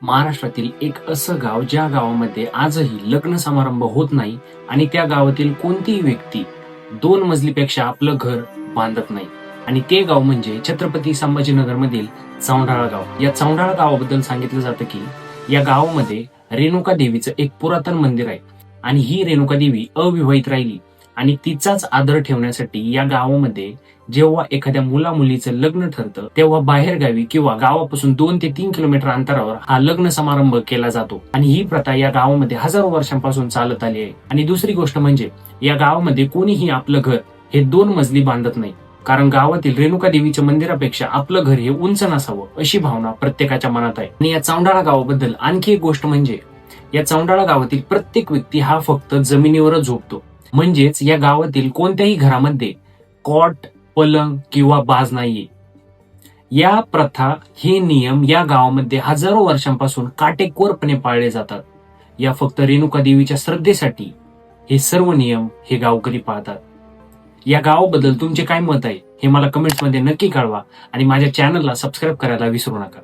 महाराष्ट्रातील एक असं गाव ज्या गावामध्ये आजही लग्न समारंभ होत नाही आणि त्या गावातील कोणतीही व्यक्ती 2 मजलीपेक्षा आपलं घर बांधत नाही. आणि ते गाव म्हणजे छत्रपती संभाजीनगर मधील चौंडाळा गाव. या चौंडाळा गावाबद्दल सांगितलं जातं की या गावामध्ये रेणुका देवीचं एक पुरातन मंदिर आहे आणि ही रेणुका देवी अविवाहित राहिली आणि तिचाच आदर ठेवण्यासाठी या गावामध्ये जेव्हा एखाद्या मुला मुलीचं लग्न ठरतं तेव्हा बाहेर गावी किंवा गावापासून 2 ते 3 किलोमीटर अंतरावर हा लग्न समारंभ केला जातो. आणि ही प्रथा या गावामध्ये हजारो वर्षांपासून चालत आली आहे. आणि दुसरी गोष्ट म्हणजे या गावामध्ये कोणीही आपलं घर हे 2 मजली बांधत नाही, कारण गावातील रेणुका देवीच्या मंदिरापेक्षा आपलं घर हे उंच नसावं अशी भावना प्रत्येकाच्या मनात आहे. आणि या चौंडाळा गावाबद्दल आणखी एक गोष्ट म्हणजे या चौंडाळा गावातील प्रत्येक व्यक्ती हा फक्त जमिनीवरच झोपतो. म्हणजेच या गावातील कोणत्याही घरामध्ये कॉट, पलंग किंवा बाज नाहीये. या प्रथा, हे नियम या गावामध्ये हजारो वर्षांपासून काटेकोरपणे पाळले जातात. या फक्त रेणुका देवीच्या श्रद्धेसाठी हे सर्व नियम हे गावकरी पाळतात. या गावाबद्दल तुमचे काय मत आहे हे मला कमेंट्स मध्ये नक्की कळवा आणि माझ्या चॅनलला सबस्क्राईब करायला विसरू नका.